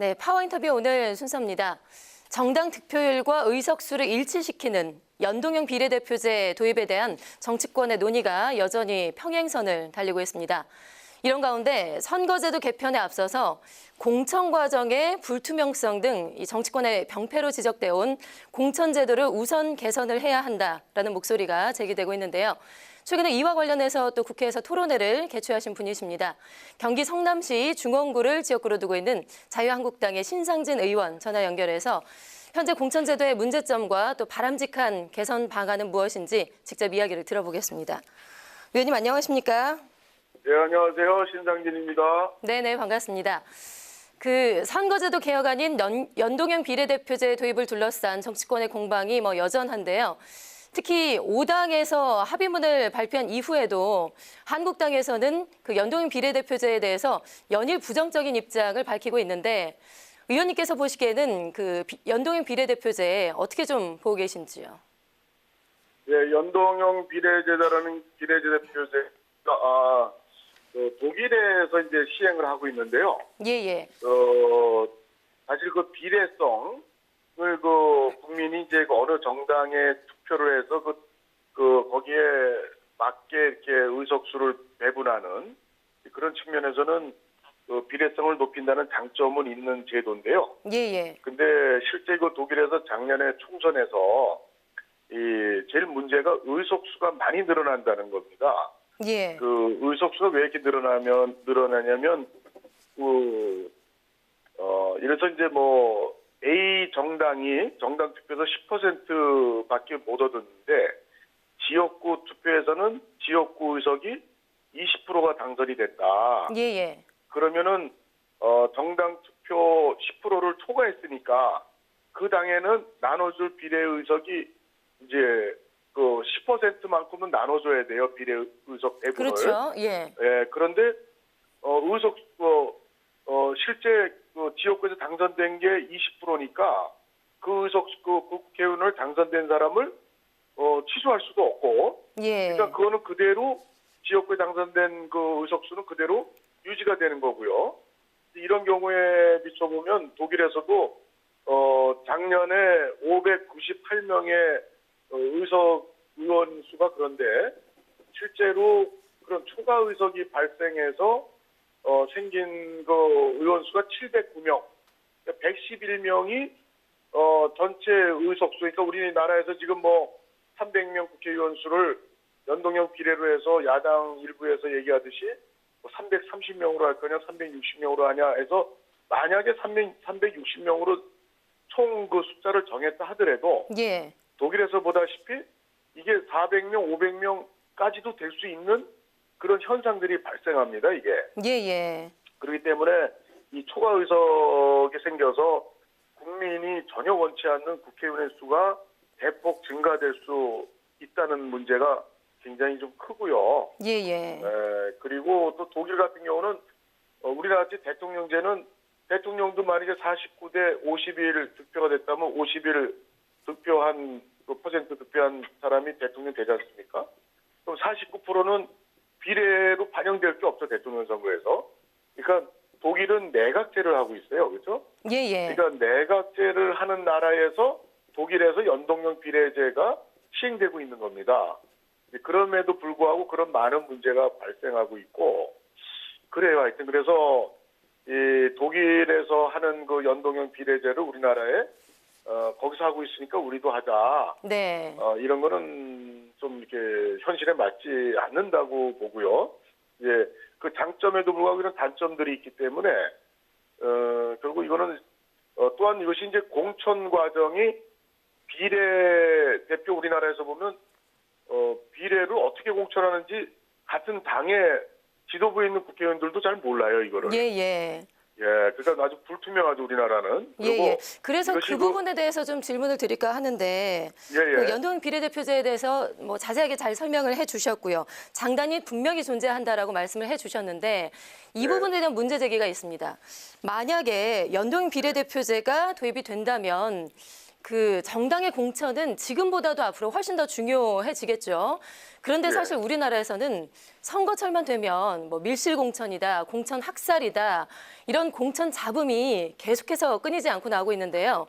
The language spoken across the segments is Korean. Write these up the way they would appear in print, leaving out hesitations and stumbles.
네, 파워인터뷰 오늘 순서입니다. 정당 득표율과 의석수를 일치시키는 연동형 비례대표제 도입에 대한 정치권의 논의가 여전히 평행선을 달리고 있습니다. 이런 가운데 선거제도 개편에 앞서서 공천 과정의 불투명성 등 이 정치권의 병폐로 지적되어 온 공천제도를 우선 개선을 해야 한다라는 목소리가 제기되고 있는데요. 최근에 이와 관련해서 또 국회에서 토론회를 개최하신 분이십니다. 경기 성남시 중원구를 지역구로 두고 있는 자유한국당의 신상진 의원 전화 연결해서 현재 공천제도의 문제점과 또 바람직한 개선 방안은 무엇인지 직접 이야기를 들어보겠습니다. 의원님 안녕하십니까? 네, 안녕하세요. 신상진입니다. 네네, 반갑습니다. 선거제도 개혁안인 연동형 비례대표제 도입을 둘러싼 정치권의 공방이 여전한데요. 특히 5당에서 합의문을 발표한 이후에도 한국당에서는 연동형 비례대표제에 대해서 연일 부정적인 입장을 밝히고 있는데 의원님께서 보시기에는 연동형 비례대표제 어떻게 좀 보고 계신지요? 네, 연동형 비례제도라는 비례대표제가 독일에서 이제 시행을 하고 있는데요. 예. 사실 비례성을 국민이 이제 어느 정당에 투표를 해서 거기에 맞게 이렇게 의석수를 배분하는 그런 측면에서는 비례성을 높인다는 장점은 있는 제도인데요. 예. 근데 실제 독일에서 작년에 총선에서 제일 문제가 의석수가 많이 늘어난다는 겁니다. 예. 의석수가 왜 이렇게 늘어나냐면 이래서 이제 A 정당이 정당 투표에서 10%밖에 못 얻었는데 지역구 투표에서는 지역구 의석이 20%가 당선이 됐다. 예. 그러면은 정당 투표 10%를 초과했으니까 그 당에는 나눠줄 비례 의석이 이제 10%만큼은 나눠줘야 돼요. 비례 의석 배분을. 그렇죠. 예. 그런데 의석 실제 지역구에서 당선된 게 20%니까 그 의석 국회의원을 당선된 사람을 취소할 수도 없고. 예. 그러니까 그거는 그대로 지역구에 당선된 의석수는 그대로 유지가 되는 거고요. 이런 경우에 비춰보면 독일에서도 작년에 598명의 의원 수가 그런데 실제로 그런 초과 의석이 발생해서 생긴 의원 수가 709명, 111명이 전체 의석수, 그러니까 우리나라에서 지금 300명 국회의원 수를 연동형 비례로 해서 야당 일부에서 얘기하듯이 330명으로 할 거냐, 360명으로 하냐 해서 만약에 360명으로 총 숫자를 정했다 하더라도 예. 독일에서 보다시피 이게 400명, 500명까지도 될 수 있는 그런 현상들이 발생합니다, 이게. 예. 그렇기 때문에 이 초과 의석이 생겨서 국민이 전혀 원치 않는 국회의원의 수가 대폭 증가될 수 있다는 문제가 굉장히 좀 크고요. 예. 그리고 또 독일 같은 경우는 우리나라같이 대통령제는 대통령도 만약에 49대 50일 득표가 됐다면 50일 득표한 퍼센트 득표한 사람이 대통령 되지 않습니까? 그럼 49%는 비례로 반영될 게 없죠, 대통령 선거에서. 그러니까 독일은 내각제를 하고 있어요, 그렇죠? 예. 그러니까 내각제를 하는 나라에서 독일에서 연동형 비례제가 시행되고 있는 겁니다. 그럼에도 불구하고 그런 많은 문제가 발생하고 있고 그래요. 하여튼 그래서 이 독일에서 하는 연동형 비례제를 우리나라에 거기서 하고 있으니까 우리도 하자. 네. 이런 거는 좀 이렇게 현실에 맞지 않는다고 보고요. 이제 그 장점에도 불구하고 이런 단점들이 있기 때문에 결국 이거는 또한 이것이 이제 공천 과정이 비례 대표 우리나라에서 보면 비례를 어떻게 공천하는지 같은 당의 지도부에 있는 국회의원들도 잘 몰라요, 이거를. 예. 그러니까 아주 불투명하죠, 우리나라는. 예. 그래서 그 부분에 대해서 좀 질문을 드릴까 하는데 연동형 비례대표제에 대해서 자세하게 잘 설명을 해주셨고요. 장단이 분명히 존재한다라고 말씀을 해주셨는데 이 부분에 대한 문제 제기가 있습니다. 만약에 연동형 비례대표제가 도입이 된다면 그 정당의 공천은 지금보다도 앞으로 훨씬 더 중요해지겠죠. 그런데 예. 사실 우리나라에서는 선거철만 되면 뭐 밀실 공천이다, 공천 학살이다 이런 공천 잡음이 계속해서 끊이지 않고 나오고 있는데요.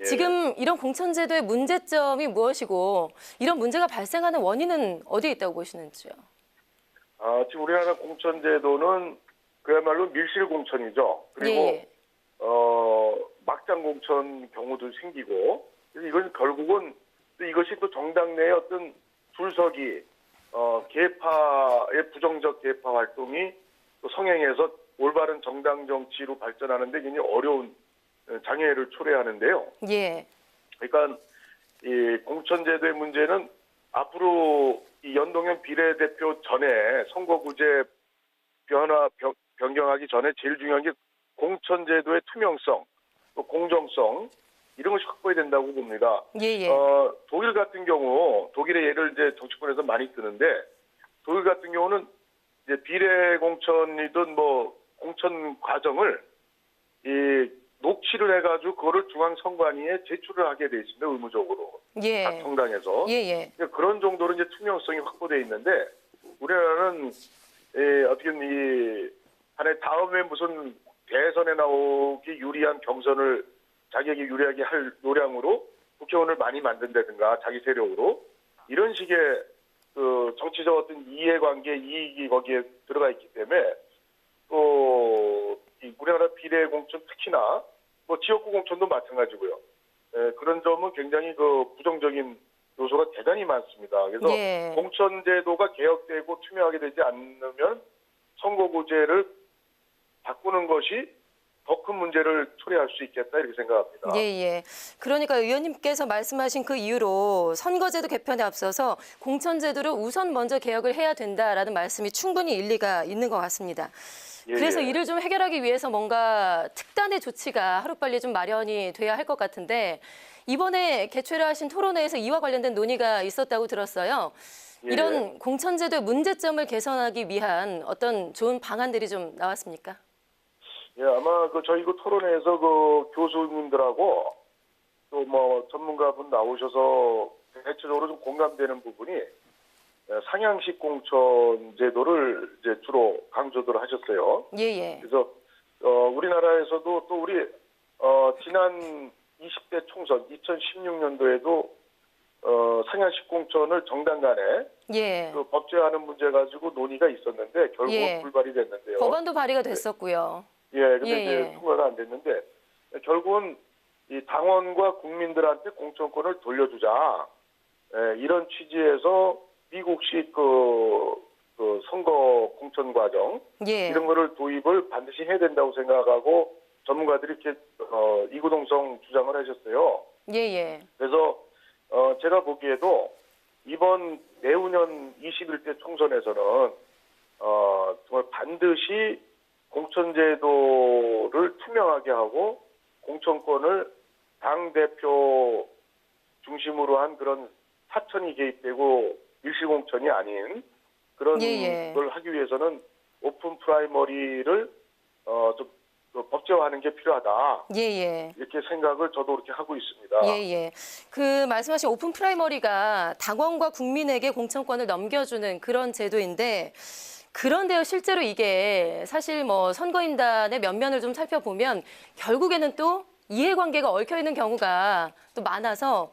예. 지금 이런 공천 제도의 문제점이 무엇이고 이런 문제가 발생하는 원인은 어디에 있다고 보시는지요? 지금 우리나라 공천 제도는 그야말로 밀실 공천이죠. 그리고 예. 막장 공천 경우도 생기고, 그래서 이건 결국은 또 이것이 또 정당 내의 어떤 줄서기, 계파의 부정적 계파 활동이 또 성행해서 올바른 정당 정치로 발전하는데 굉장히 어려운 장애를 초래하는데요. 예. 그러니까 이 공천제도의 문제는 앞으로 이 연동형 비례대표 전에 선거구제 변경하기 전에 제일 중요한 게 공천제도의 투명성, 또 공정성 이런 것이 확보해야 된다고 봅니다. 예. 독일 같은 경우 독일의 예를 이제 정치권에서 많이 드는데 독일 같은 경우는 이제 비례 공천이든 뭐 공천 과정을 이 녹취를 해가지고 그거를 중앙선관위에 제출을 하게 돼 있습니다. 의무적으로 예. 각 정당에서. 예. 그런 정도로 이제 투명성이 확보돼 있는데 우리나라는 어떻게 이 한해 다음에 무슨 대선에 나오기 유리한 경선을 자기에게 유리하게 할 노량으로 국회의원을 많이 만든다든가 자기 세력으로 이런 식의 그 정치적 어떤 이해관계 이익이 거기에 들어가 있기 때문에 또 이 우리나라 비례 공천 특히나 뭐 지역구 공천도 마찬가지고요. 그런 점은 굉장히 그 부정적인 요소가 대단히 많습니다. 그래서 예. 공천제도가 개혁되고 투명하게 되지 않으면 선거구제를 바꾸는 것이 더 큰 문제를 초래할 수 있겠다 이렇게 생각합니다. 예. 그러니까 의원님께서 말씀하신 그 이유로 선거제도 개편에 앞서서 공천제도를 우선 먼저 개혁을 해야 된다라는 말씀이 충분히 일리가 있는 것 같습니다. 그래서 이를 좀 해결하기 위해서 뭔가 특단의 조치가 하루빨리 좀 마련이 돼야 할 것 같은데 이번에 개최를 하신 토론회에서 이와 관련된 논의가 있었다고 들었어요. 이런 공천제도의 문제점을 개선하기 위한 어떤 좋은 방안들이 좀 나왔습니까? 예, 아마 그 저희 그 토론회에서 그 교수님들하고 또 뭐 전문가분 나오셔서 대체적으로 좀 공감되는 부분이 상향식 공천 제도를 이제 주로 강조들 하셨어요. 예. 그래서 우리나라에서도 또 우리 지난 20대 총선 2016년도에도 상향식 공천을 정당 간에 예. 그 법제화하는 문제 가지고 논의가 있었는데 결국은 불발이 됐는데요. 법안도 발의가 됐었고요. 근데 이제 통과가 안 됐는데 결국은 이 당원과 국민들한테 공천권을 돌려주자 이런 취지에서 미국식 그 선거 공천 과정 이런 거를 도입을 반드시 해야 된다고 생각하고 전문가들이 이렇게 이구동성 주장을 하셨어요. 그래서 제가 보기에도 이번 내후년 21대 총선에서는 정말 반드시 공천제도를 투명하게 하고 공천권을 당대표 중심으로 한 그런 사천이 개입되고 일시공천이 아닌 그런 걸 하기 위해서는 오픈 프라이머리를 좀 법제화하는 게 필요하다. 이렇게 생각을 저도 그렇게 하고 있습니다. 그 말씀하신 오픈 프라이머리가 당원과 국민에게 공천권을 넘겨주는 그런 제도인데 그런데요, 실제로 이게 사실 뭐 선거인단의 면면을 좀 살펴보면 결국에는 또 이해관계가 얽혀 있는 경우가 또 많아서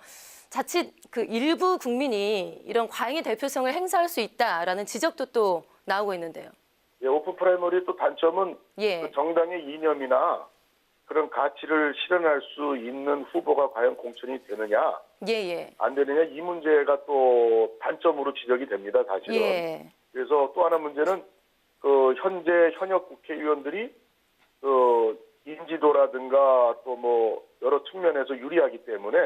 자칫 그 일부 국민이 이런 과잉의 대표성을 행사할 수 있다라는 지적도 또 나오고 있는데요. 오픈 프라이머리 또 단점은 그 정당의 이념이나 그런 가치를 실현할 수 있는 후보가 과연 공천이 되느냐, 안 되느냐 이 문제가 또 단점으로 지적이 됩니다, 사실은. 그래서 또 하나 문제는 그 현역 국회의원들이 그 인지도라든가 또 뭐 여러 측면에서 유리하기 때문에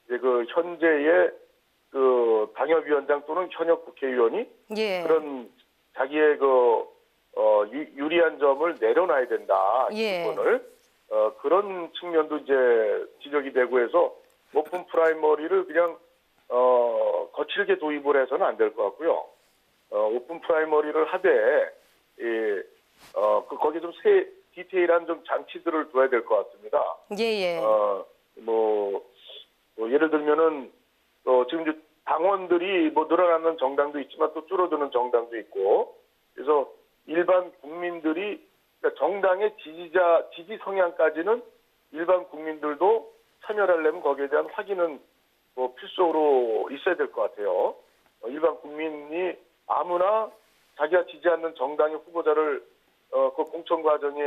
이제 그 현재의 그 당협위원장 또는 현역 국회의원이 그런 자기의 그 유리한 점을 내려놔야 된다. 기본을 그런 측면도 이제 지적이 되고 해서 오픈 프라이머리를 그냥 거칠게 도입을 해서는 안 될 것 같고요. 오픈 프라이머리를 하되 거기 좀 디테일한 좀 장치들을 둬야 될 것 같습니다. 예를 들면은 지금 이제 당원들이 뭐 늘어나는 정당도 있지만 또 줄어드는 정당도 있고, 그래서 일반 국민들이, 그러니까 정당의 지지 성향까지는 일반 국민들도 참여를 하려면 거기에 대한 확인은 필수로 있어야 될 것 같아요. 일반 국민이 아무나 자기가 지지하는 정당의 후보자를 그 공천 과정에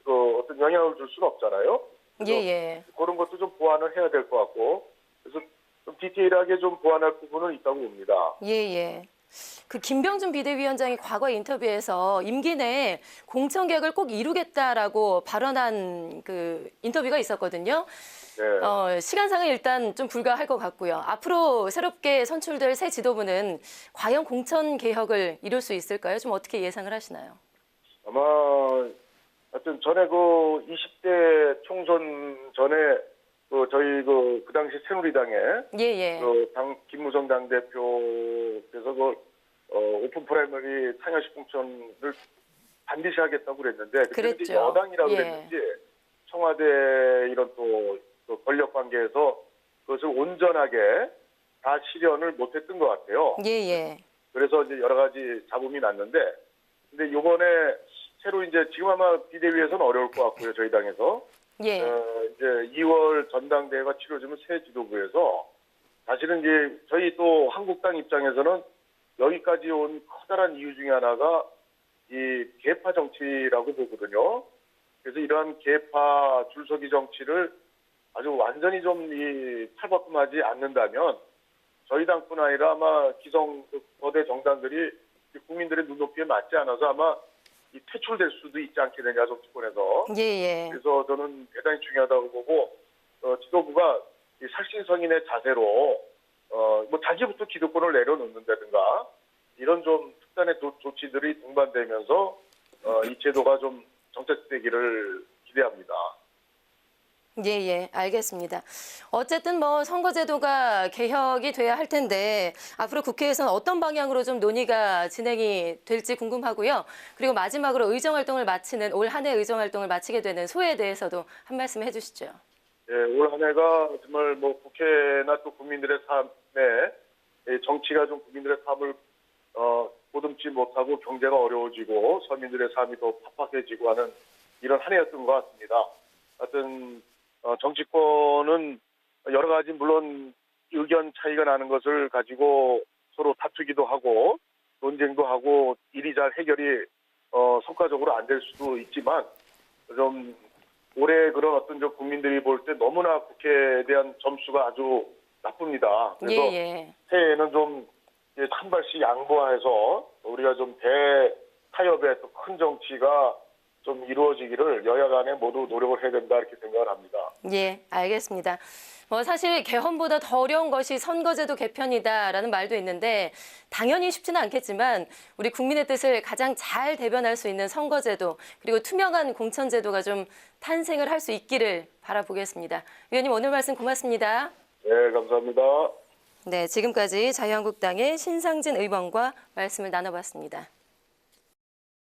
어떤 영향을 줄 수는 없잖아요. 예, 예. 그런 것도 좀 보완을 해야 될 것 같고, 그래서 좀 디테일하게 좀 보완할 부분은 있다고 봅니다. 예, 예. 그 김병준 비대위원장이 과거 인터뷰에서 임기 내에 공천 개혁을 꼭 이루겠다라고 발언한 그 인터뷰가 있었거든요. 네. 시간상은 일단 좀 불가할 것 같고요. 앞으로 새롭게 선출될 새 지도부는 과연 공천 개혁을 이룰 수 있을까요? 좀 어떻게 예상을 하시나요? 아마 하여튼 전에 그 20대 총선 전에 저희 그 당시 새누리당에 예, 예. 김무성 당대표께서 오픈 프라이머리 상여식 공천을 반드시 하겠다고 그랬는데, 그때 그랬죠. 여당이라고 예. 그랬는지 청와대 이런 또 권력 관계에서 그것을 온전하게 다 실현을 못했던 것 같아요. 예, 예. 그래서 이제 여러 가지 잡음이 났는데, 근데 이번에 새로 이제 지금 아마 비대위에서는 어려울 것 같고요, 저희 당에서. 예. 이제 2월 전당대회가 치러지면 새 지도부에서 사실은 이제 저희 또 한국당 입장에서는 여기까지 온 커다란 이유 중에 하나가 이 계파 정치라고 보거든요. 그래서 이러한 계파 줄서기 정치를 아주 완전히 좀 탈바꿈하지 않는다면 저희 당뿐 아니라 아마 기성 거대 정당들이 국민들의 눈높이에 맞지 않아서 아마 퇴출될 수도 있지 않겠느냐, 정치권에서. 예, 예. 그래서 저는 대단히 중요하다고 보고, 지도부가 이 살신성인의 자세로 뭐 자기부터 기득권을 내려놓는다든가 이런 좀 특단의 조치들이 동반되면서 이 제도가 좀 정착되기를 기대합니다. 예, 예, 알겠습니다. 어쨌든 뭐 선거제도가 개혁이 돼야 할 텐데 앞으로 국회에서는 어떤 방향으로 좀 논의가 진행이 될지 궁금하고요. 그리고 마지막으로 의정활동을 마치는 올 한 해 의정활동을 마치게 되는 소회에 대해서도 한 말씀 해주시죠. 예, 올 한 해가 정말 뭐 국회나 또 국민들의 삶에 정치가 좀 국민들의 삶을 보듬지 못하고 경제가 어려워지고 서민들의 삶이 더 팍팍해지고 하는 이런 한 해였던 것 같습니다. 하여튼 정치권은 여러 가지 물론 의견 차이가 나는 것을 가지고 서로 다투기도 하고 논쟁도 하고 일이 잘 해결이 성과적으로 안 될 수도 있지만 좀 올해 그런 어떤 저 국민들이 볼 때 너무나 국회에 대한 점수가 아주 나쁩니다. 그래서 예, 예. 새해에는 좀 한 발씩 양보해서 우리가 좀 대타협의 또 큰 정치가 좀 이루어지기를 여야 간에 모두 노력을 해야 된다, 이렇게 생각을 합니다. 예, 알겠습니다. 뭐 사실 개헌보다 더 어려운 것이 선거제도 개편이다라는 말도 있는데 당연히 쉽지는 않겠지만 우리 국민의 뜻을 가장 잘 대변할 수 있는 선거제도 그리고 투명한 공천제도가 좀 탄생을 할 수 있기를 바라보겠습니다. 위원님 오늘 말씀 고맙습니다. 네, 감사합니다. 네, 지금까지 자유한국당의 신상진 의원과 말씀을 나눠봤습니다.